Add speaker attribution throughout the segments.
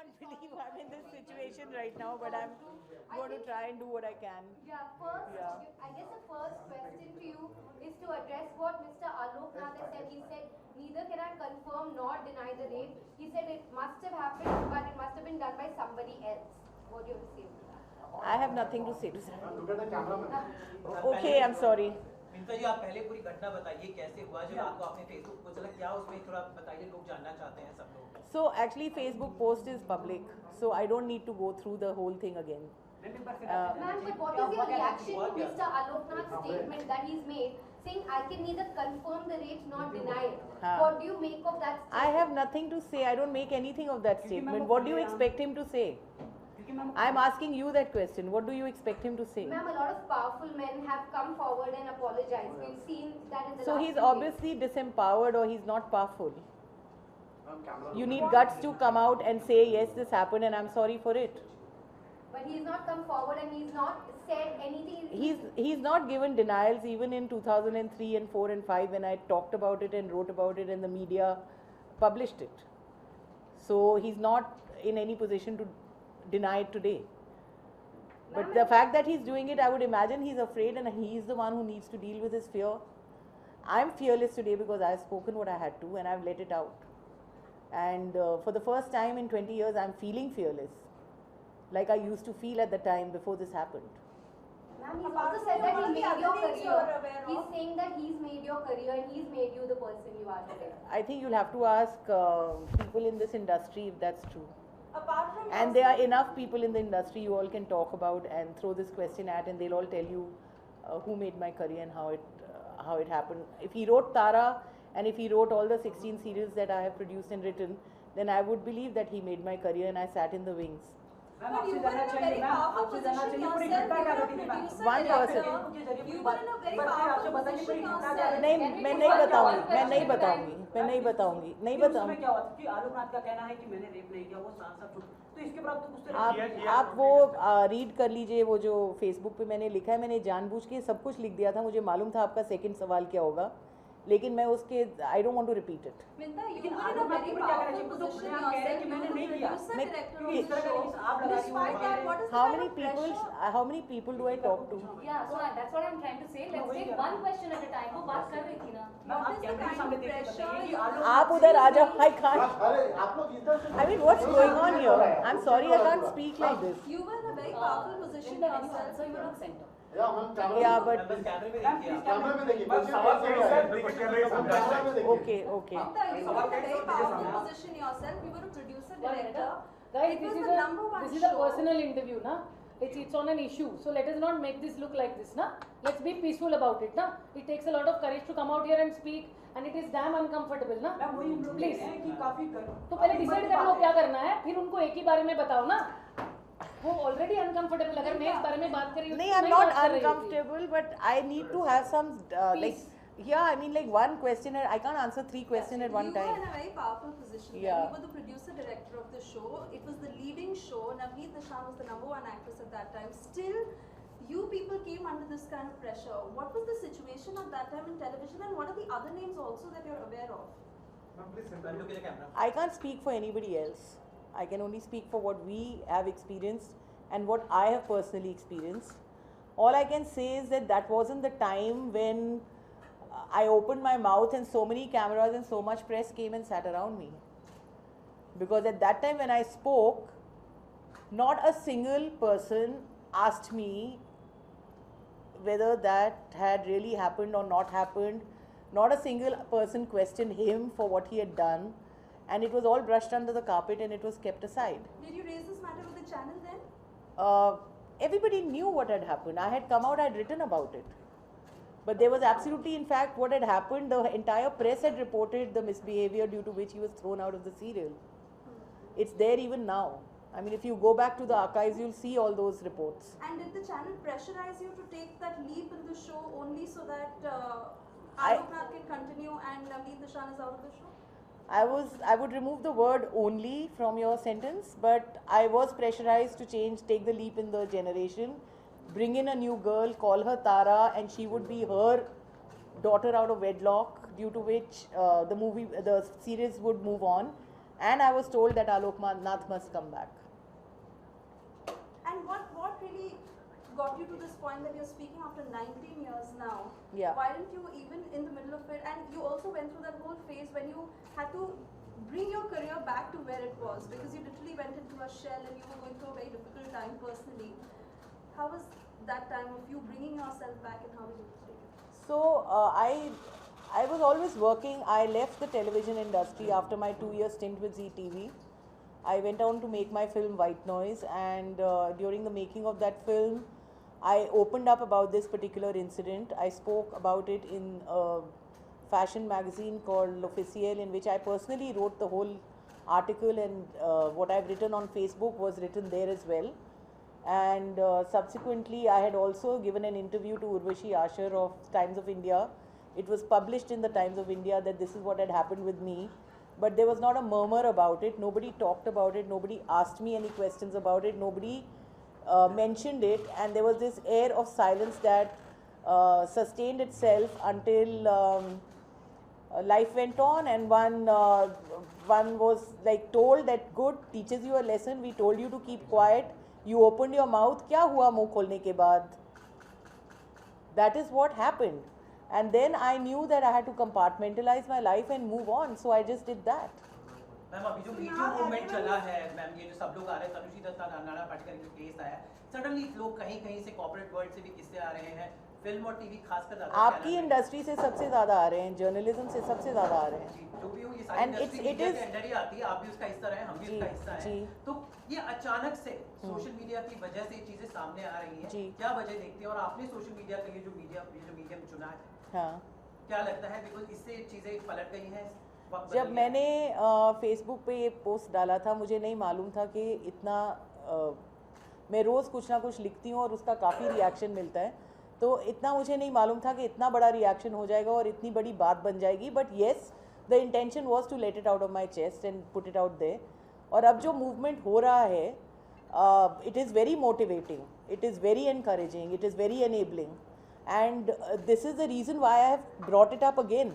Speaker 1: can't believe I'm in this situation right now, but I'm going to try and do what I can.
Speaker 2: Yeah, first,
Speaker 1: Yeah.
Speaker 2: I guess the first question to you is to address what Mr. Alok Nath has said. He said, neither can I confirm nor deny the rape. He said it must have happened, but it must have been done by somebody else. What do you have to say to that?
Speaker 1: I have nothing to say to that.
Speaker 3: Look at the camera.
Speaker 1: Okay, I'm sorry.
Speaker 4: Myntra जी, आप पहले पूरी घटना बताइए कैसे हुआ जो रात को आपने फेसबुक को चला, क्या उसमें थोड़ा बताइए, लोग जानना चाहते हैं सब लोग.
Speaker 1: So actually Facebook post is public, so I don't need to go through the whole thing again.
Speaker 2: Ma'am, but what is your reaction to Mr. Alok Nath's statement that he's made, saying I can neither confirm the rape nor deny it? What do you make of that statement?
Speaker 1: I have nothing to say. I don't make anything of that statement. What do you expect him to say? I'm asking you that question. What do you expect him to say?
Speaker 2: Ma'am, a lot of powerful men have come forward and apologized. We've seen that in the
Speaker 1: So
Speaker 2: last
Speaker 1: he's
Speaker 2: few
Speaker 1: obviously disempowered or he's not powerful. You need guts to come out and say, yes, this happened and I'm sorry for it.
Speaker 2: days. But he's not come forward and he's not said anything.
Speaker 1: He's not given denials even in 2003 and 4 and 5 when I talked about it and wrote about it and the media published it. So he's not in any position to deny it today. But the fact that he's doing it, I would imagine he's afraid and he's the one who needs to deal with his fear. I'm fearless today because I've spoken what I had to and I've let it out. And for the first time in 20 years, I'm feeling fearless, like I used to feel at the time before this happened.
Speaker 2: Ma'am, he's also said that he made your career. He's saying that he's made your career and he's made you the person you are today.
Speaker 1: I think you'll have to ask people in this industry if that's true.
Speaker 5: Apart from
Speaker 1: And there are enough people in the industry you all can talk about and throw this question at, and they'll all tell you who made my career and how it happened. If he wrote Tara and if he wrote all the 16 serials that I have produced and written, then I would believe that he made my career and I sat in the wings.
Speaker 5: But you were in a very powerful position yourself. You were a producer,
Speaker 1: One person.
Speaker 5: director. You were in a very powerful position yourself.
Speaker 1: नहीं मैं नहीं बताऊंगी मैं नहीं बताऊंगी मैं नहीं बताऊंगी नहीं बताऊंगी
Speaker 6: क्या हुआ कि आलोक नाथ का कहना है कि मैंने रेप नहीं किया, वो सांसद तो इसके बाद तो कुछ तरह
Speaker 1: आप वो रीड कर लीजिए वो जो फेसबुक पे मैंने लिखा है. मैंने जानबूझ के सब कुछ लिख दिया था. मुझे मालूम था आपका सेकंड सवाल क्या होगा, लेकिन मैं उसके I don't want to repeat it.
Speaker 5: Minta, you were in a very powerful position yourself. You were the producer, director of the show. Despite that, what is the
Speaker 1: How
Speaker 5: kind
Speaker 1: many
Speaker 5: of
Speaker 1: people
Speaker 5: pressure?
Speaker 1: how many people do I talk to?
Speaker 7: Yeah, so that's what I'm trying to say. Let's take one question at a time. वो बात कर रही थी ना.
Speaker 5: What is the kind of pressure you are
Speaker 1: आप उधर आ जाओ. I can't.
Speaker 3: अरे आप लोग इधर से
Speaker 1: I mean, what's going on here? I'm sorry, I can't speak like this.
Speaker 5: You were in a very powerful position
Speaker 7: Minta, can you
Speaker 5: yourself.
Speaker 7: answer? You were not center.
Speaker 3: या हम camera
Speaker 1: Yeah, but
Speaker 4: बस कैमरे में देखिए आप.
Speaker 3: Camera में देखिए
Speaker 8: बस सवाल
Speaker 3: कैमरा में देखिए.
Speaker 1: okay, okay.
Speaker 5: Minta, you were in a very powerful position yourself. You were a producer, director.
Speaker 7: Guys,
Speaker 5: It was
Speaker 7: this
Speaker 5: the
Speaker 7: is
Speaker 5: number one
Speaker 7: a
Speaker 5: show.
Speaker 7: personal interview, na. It's on an issue. So let us not make this look like this, na. Let's be peaceful about it, na. It takes a lot of courage to come out here and speak, and it is damn uncomfortable, na.
Speaker 6: मैं वही हम लोग
Speaker 7: Please.
Speaker 6: कहते हैं कि काफी
Speaker 7: तो पहले डिसाइड कर लो क्या करना है, फिर उनको एक ही बारे में बताओ ना. वो ऑलरेडी अनकंफर्टेबल. अगर मैं इस बारे में बात कर रही हूँ
Speaker 1: No,
Speaker 7: तो
Speaker 1: I'm
Speaker 7: मैं
Speaker 1: not
Speaker 7: बात कर रही होती.
Speaker 1: uncomfortable, but I need to have some like
Speaker 7: Peace.
Speaker 1: yeah. I mean, like one question. I can't answer 3 questions at one
Speaker 5: You were
Speaker 1: time.
Speaker 5: in a very powerful position.
Speaker 1: Yeah.
Speaker 5: You were the producer director of the show. It was the leading show. Navneet Nishan was the #1 actress at that time. Still, you people came under this kind of pressure. What was the situation at that time in television, and what are the other names also that you're aware of?
Speaker 4: Look at the camera.
Speaker 1: I can't speak for anybody else. I can only speak for what we have experienced and what I have personally experienced. All I can say is that that wasn't the time when I opened my mouth and so many cameras and so much press came and sat around me. Because at that time when I spoke, not a single person asked me whether that had really happened or not happened. Not a single person questioned him for what he had done. And it was all brushed under the carpet and it was kept aside.
Speaker 5: Did you raise this matter with the channel then?
Speaker 1: Everybody knew what had happened. I had come out, I had written about it. But there was absolutely, in fact, what had happened, the entire press had reported the misbehavior due to which he was thrown out of the serial. It's there even now. I mean, if you go back to the archives, you'll see all those reports.
Speaker 5: And did the channel pressurize you to take that leap in the show only so that
Speaker 1: I-
Speaker 5: Alok Nath can continue and Navneet Nishan is out of the show?
Speaker 1: I would remove the word only from your sentence, but I was pressurized to take the leap in the generation, bring in a new girl, call her Tara, and she would be her daughter out of wedlock, due to which the series would move on. and I was told that Alok Nath must come back.
Speaker 5: And what really got you to this point that you're speaking after 19 years now?
Speaker 1: Yeah.
Speaker 5: Why didn't you, even in the middle of it, and you also went through that whole phase when you had to bring your career back to where it was, because you literally went into a shell and you were going through a very difficult time personally. How was that time of you bringing yourself back, and how did you take it?
Speaker 1: So I was always working. I left the television industry after my 2-year stint with ZTV. I went on to make my film White Noise, and during the making of that film, I opened up about this particular incident. I spoke about it in a fashion magazine called L'Officiel, in which I personally wrote the whole article, and what I've written on Facebook was written there as well. And subsequently I had also given an interview to Urvashi Asher of Times of India. It was published in the Times of India that this is what had happened with me, but there was not a murmur about it. Nobody talked about it, nobody asked me any questions about it, nobody mentioned it, and there was this air of silence that sustained itself until life went on, and one was like told that good, teaches you a lesson, we told you to keep quiet, you opened your mouth, क्या हुआ मुंह खोलने के बाद? That is what happened. And then I knew that I had to compartmentalize my life and move on, so I just did that.
Speaker 4: Ma'am अभी जो me too movement चला है मैम, ये जो सब लोग आ रहे हैं, तनुश्री दत्ता, नाना पाटेकर का केस आया, सडनली लोग कहीं से कॉर्पोरेट वर्ल्ड से भी किस्से आ रहे हैं, फिल्म और टीवी खासकर ज्यादा
Speaker 1: आपकी इंडस्ट्री से सबसे ज़्यादा आ रहे हैं, जर्नलिज्म से सबसे ज़्यादा आ रहे हैं.
Speaker 4: जो भी हो, ये सारी
Speaker 1: And
Speaker 4: industry
Speaker 1: it
Speaker 4: media
Speaker 1: is-
Speaker 4: के अंडर ही आती है, आप भी उसका हिस्सा रहे, हम भी
Speaker 1: जी,
Speaker 4: उसका हिस्सा
Speaker 1: जी.
Speaker 4: हैं. तो ये अचानक से सोशल मीडिया की वजह से ये चीजें सामने आ रही
Speaker 1: जी.
Speaker 4: हैं, क्या वजह देखते हैं? और आपने सोशल मीडिया का ये जो मीडियम चुना है,
Speaker 1: हाँ.
Speaker 4: क्या लगता है बिकॉज इससे चीजें पलट गई हैं? वक्त बदल
Speaker 1: जब
Speaker 4: गया।
Speaker 1: मैंने फेसबुक पे ये पोस्ट डाला था, मुझे नहीं मालूम था कि इतना मैं रोज़ कुछ ना कुछ लिखती हूँ और उसका काफ़ी रिएक्शन मिलता है, तो इतना मुझे नहीं मालूम था कि इतना बड़ा रिएक्शन हो जाएगा और इतनी बड़ी बात बन जाएगी. But yes, the intention was to let it out of my chest and put it out there. और अब जो मूवमेंट हो रहा है, it is very motivating, it is very encouraging, it is very enabling, and this is the reason why I have brought it up again,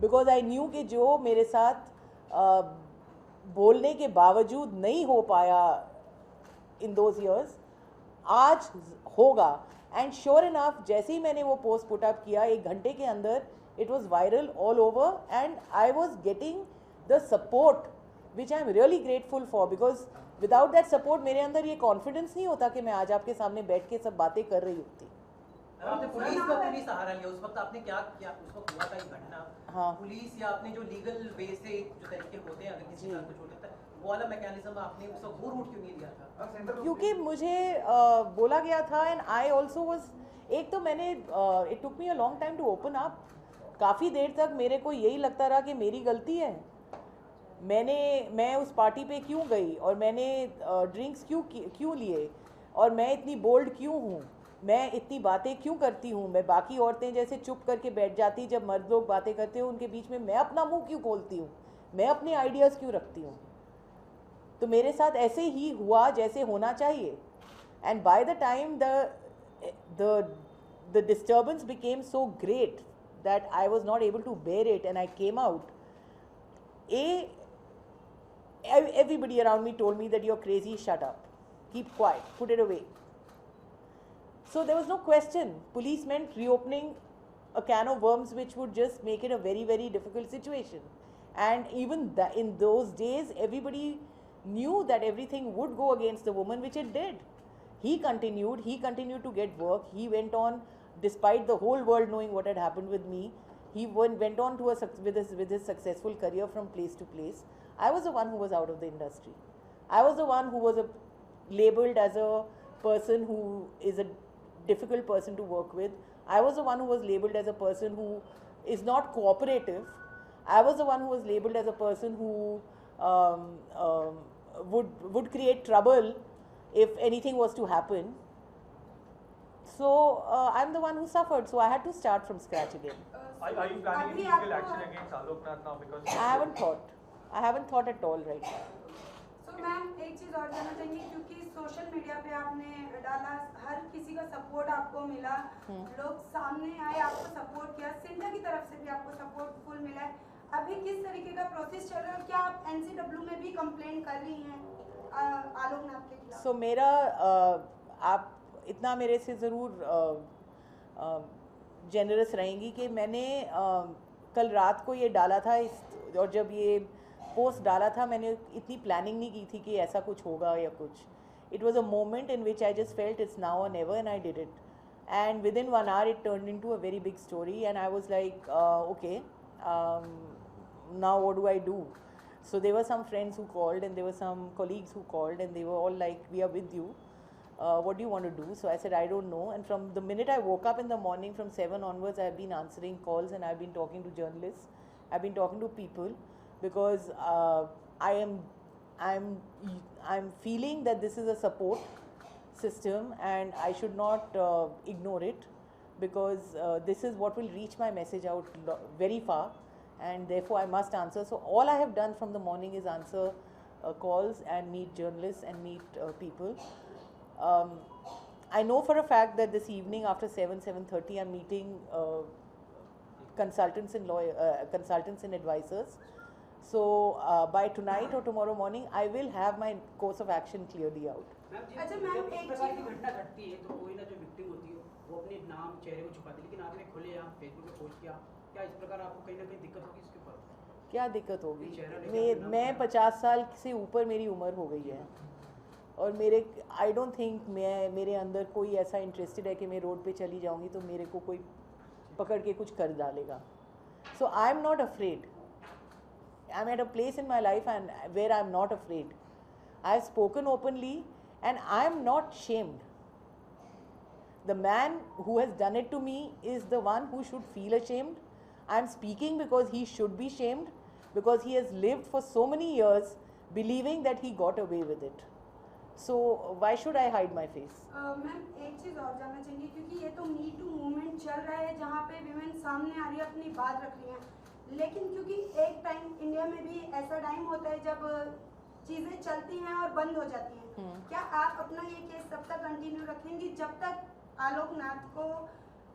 Speaker 1: because I knew कि जो मेरे साथ बोलने के बावजूद नहीं हो पाया in those years, आज होगा. And sure enough, जैसे ही मैंने वो पोस्ट पुट अप किया, 1 घंटे के अंदर it was viral all over, and I was getting the support which I am really grateful for, because without that support मेरे अंदर ये confidence नहीं होता कि मैं आज आपके सामने बैठ के सब बातें कर रही होती.
Speaker 4: आपने पुलिस का पूरी सहारा लिया, उस वक्त आपने क्या किया? उस वक्त हुआ था ये घटना,
Speaker 1: हाँ.
Speaker 4: पुलिस या आपने जो लीगल वे से जो तरीके होते हैं, अगर किसी का कुछ होता है, वो वाला मैकेनिज्म आपने उस वक्त वो रूट क्यों नहीं लिया था?
Speaker 1: क्योंकि मुझे बोला गया था, एंड आई ऑल्सो वॉज, एक तो मैंने it took me a long time to open up. काफ़ी देर तक मेरे को यही लगता रहा कि मेरी गलती है, मैं उस पार्टी पे क्यों गई, और मैंने ड्रिंक्स क्यों लिए, और मैं इतनी बोल्ड क्यों हूँ, मैं इतनी बातें क्यों करती हूँ, मैं बाकी औरतें जैसे चुप करके बैठ जाती जब मर्द लोग बातें करते हो उनके बीच में, मैं अपना मुंह क्यों खोलती हूँ, मैं अपने आइडियाज़ क्यों रखती हूँ. तो मेरे साथ ऐसे ही हुआ जैसे होना चाहिए. And by the time the disturbance became so great that I was not able to bear it and I came out. Everybody around me told me that you're crazy, shut up, keep quiet, put it away. So there was no question. Police meant reopening a can of worms which would just make it a very, very difficult situation. And even in those days, everybody knew that everything would go against the woman, which it did. He continued to get work. He went on, despite the whole world knowing what had happened with me, he went on to with his successful career from place to place. I was the one who was out of the industry. I was the one who was labeled as a person who is a difficult person to work with. I was the one who was labeled as a person who is not cooperative. I was the one who was labeled as a person who would create trouble if anything was to happen. So I'm the one who suffered, so I had to start from scratch again.
Speaker 8: Are you planning legal action against Alok Nath now? Because
Speaker 1: I haven't thought at all right now.
Speaker 9: So ma'am एक चीज़ और जानना चाहेंगे, क्योंकि social media पे आपने डाला, हर किसी का सपोर्ट आपको मिला, लोग सामने आए, आपको सपोर्ट किया, सिंटा की तरफ से भी आपको सपोर्ट फुल मिला है. अभी किस तरीके का प्रोसेस चल रहा है और क्या आप NCW में भी कंप्लेन कर रही हैं आलोकनाथ के खिलाफ?
Speaker 1: सो मेरा आप इतना मेरे से ज़रूर जेनरस रहेंगी कि मैंने कल रात को ये डाला था और जब ये पोस्ट डाला था मैंने इतनी प्लानिंग नहीं की थी कि ऐसा कुछ होगा या कुछ. It was a moment in which I just felt it's now or never, and I did it. And within 1 hour it turned into a very big story, and I was like, okay, now what do I do? So there were some friends who called and there were some colleagues who called and they were all like, we are with you. What do you want to do? So I said, I don't know. And from the minute I woke up in the morning from 7 onwards, I've been answering calls and I've been talking to journalists. I've been talking to people because I'm feeling that this is a support system and I should not ignore it because this is what will reach my message out very far, and therefore I must answer. So all I have done from the morning is answer calls and meet journalists and meet people. I know for a fact that this evening after 7:30 I'm meeting consultants and advisors. So by tonight or tomorrow morning I will have my course of action clearly out.
Speaker 6: अच्छा ma'am, एक प्रकार की घटना घटती है तो कोई ना जो विक्टिम होती है वो अपने नाम चेहरे को छुपाती है, लेकिन आपने खुलेआम फेसबुक पे पोस्ट किया, क्या इस प्रकार आपको कहीं ना कहीं दिक्कत होगी इसके ऊपर?
Speaker 1: क्या दिक्कत होगी? मैं 50 साल से ऊपर मेरी उम्र हो गई है और आई डोंट थिंक मेरे अंदर कोई ऐसा इंटरेस्टेड है कि मैं रोड पे चली जाऊंगी तो मेरे को कोई पकड़ के कुछ कर डालेगा. So I am not afraid. I'm at a place in my life and where I'm not afraid. I've spoken openly and I'm not shamed. The man who has done it to me is the one who should feel ashamed. I'm speaking because he should be shamed because he has lived for so many years believing that he got away with it. So why should I hide my face?
Speaker 9: Ma'am एक चीज़ और जानना चाहिए क्योंकि ये तो मी to movement चल रहा है जहाँ पे विमेन सामने आ रही है, अपनी बात रख रही हैं, लेकिन क्योंकि एक टाइम इंडिया में भी ऐसा टाइम होता है जब चीज़ें चलती हैं और बंद हो जाती हैं. क्या आप अपना ये केस तब तक कंटिन्यू रखेंगी जब तक आलोकनाथ को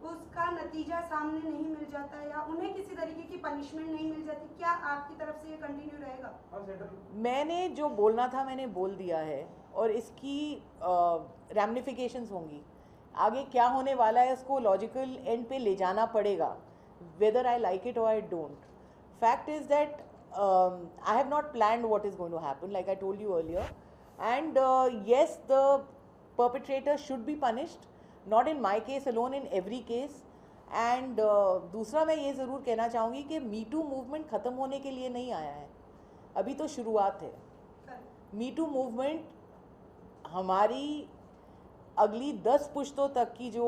Speaker 9: उसका नतीजा सामने नहीं मिल जाता या उन्हें किसी तरीके की पनिशमेंट नहीं मिल जाती? क्या आपकी तरफ से ये कंटिन्यू रहेगा?
Speaker 1: मैंने जो बोलना था मैंने बोल दिया है और इसकी रैमिफिकेशंस होंगी. आगे क्या होने वाला है उसको लॉजिकल एंड पे ले जाना पड़ेगा, whether I like it or I don't. Fact is that I have not planned what is going to happen, like I told you earlier. And yes, the perpetrator should be punished, not in my case alone, in every case. And दूसरा मैं ये ज़रूर कहना चाहूँगी कि मी to movement ख़त्म होने के लिए नहीं आया है, अभी तो शुरुआत है. मी टू मूवमेंट हमारी अगली 10 पुश्तों तक की जो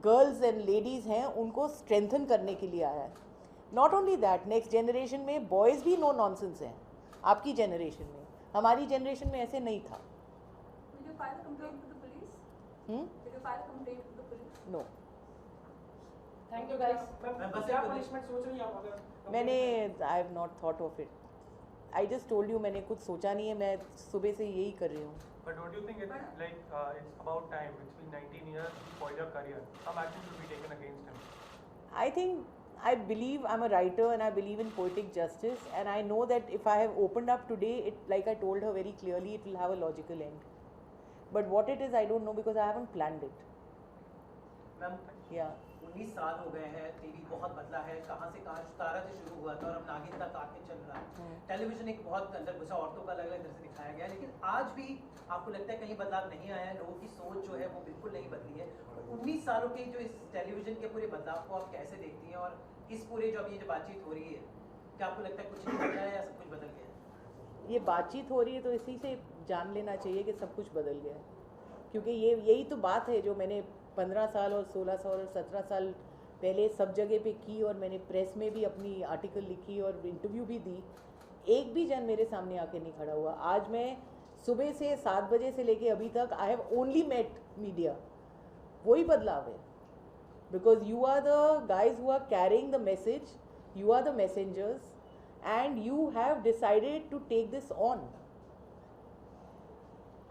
Speaker 1: गर्ल्स एंड लेडीज़ हैं उनको स्ट्रेंथन करने के लिए आया है. Not only that, next generation में बॉयज़ भी नो नॉनसेंस हैं. आपकी जनरेशन में, हमारी जनरेशन में ऐसे नहीं था. नो.
Speaker 7: Thank you guys.
Speaker 6: क्या पनिशमेंट सोच रही हैं आप? अगर
Speaker 1: मैंने I have not thought of it. I just told you मैंने कुछ सोचा नहीं है, मैं सुबह से यही कर रही हूँ.
Speaker 8: But don't you think it's like it's about time? It's been 19 years for your career. Some action should be taken against him.
Speaker 1: I think I believe I'm a writer and I believe in poetic justice, and I know that if I have opened up today, it, like I told her very clearly, it will have a logical end. But what it is, I don't know because I haven't planned it.
Speaker 4: Ma'am,
Speaker 1: Yeah.
Speaker 4: 19 साल हो गए हैं, TV बहुत बदला है, कहाँ से कहाँ सितारा से शुरू हुआ था और अब नागिन तक आके चल रहा है. टेलीविजन एक बहुत अंदर घुसा, औरतों का अलग अलग तरह से दिखाया गया है, लेकिन आज भी आपको लगता है कहीं बदलाव नहीं आया है? लोगों की सोच जो है वो बिल्कुल नहीं बदली है. 19 सालों के जो इस टेलीविजन के पूरे बदलाव को आप कैसे देखती हैं, और इस पूरे जो अभी ये जो बातचीत हो रही है, क्या आपको लगता है कुछ नहीं बदला है या सब कुछ बदल गया है?
Speaker 1: ये बातचीत हो रही है तो इसी से जान लेना चाहिए कि सब कुछ बदल गया है, क्योंकि यही तो बात है जो मैंने 15 साल और 16 साल और 17 साल पहले सब जगह पे की, और मैंने प्रेस में भी अपनी आर्टिकल लिखी और इंटरव्यू भी दी. एक भी जन मेरे सामने आके नहीं खड़ा हुआ. आज मैं सुबह से 7 बजे से लेके अभी तक I have only met media. वही बदलाव है, because you are the guys who are carrying the message, you are the messengers, and you have decided to take this on,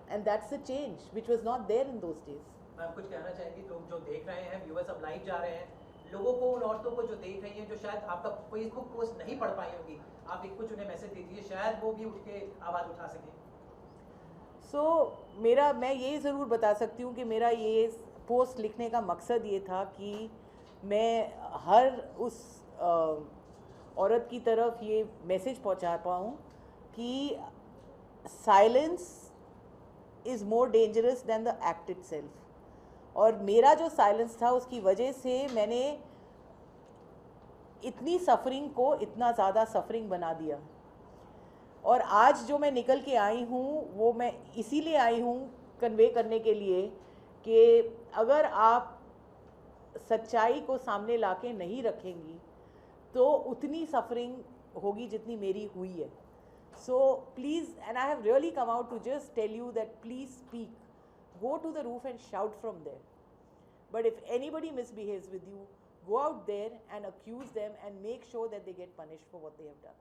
Speaker 1: and that's the change which was not there in those days.
Speaker 4: Ma'am कुछ कहना चाहेंगी? लोग जो देख रहे हैं, viewers अब live जा रहे हैं, लोगों को, उन औरतों को जो देख रही हैं, जो शायद आपका फेसबुक पोस्ट नहीं पढ़ पाई होंगी, आप एक कुछ उन्हें मैसेज दे दीजिए, शायद वो भी उठ के आवाज़ उठा सकें।
Speaker 1: मैं ये ज़रूर बता सकती हूँ कि मेरा ये पोस्ट लिखने का मकसद ये था कि मैं हर उस औरत की तरफ ये मैसेज पहुँचा पाऊँ कि silence is more dangerous than the act itself. और मेरा जो साइलेंस था उसकी वजह से मैंने इतनी सफरिंग को इतना ज़्यादा सफरिंग बना दिया। और आज जो मैं निकल के आई हूँ वो मैं इसीलिए आई हूँ कन्वे करने के लिए कि अगर आप सच्चाई को सामने लाके नहीं रखेंगी तो उतनी सफरिंग होगी जितनी मेरी हुई है। So please, and I have really come out to just tell you that please speak, go to the roof and shout from there. But if anybody misbehaves with you, go out there and accuse them and make sure that they get punished for what they have done.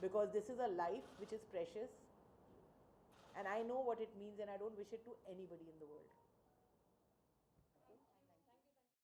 Speaker 1: Because this is a life which is precious, and I know what it means, and I don't wish it to anybody in the world.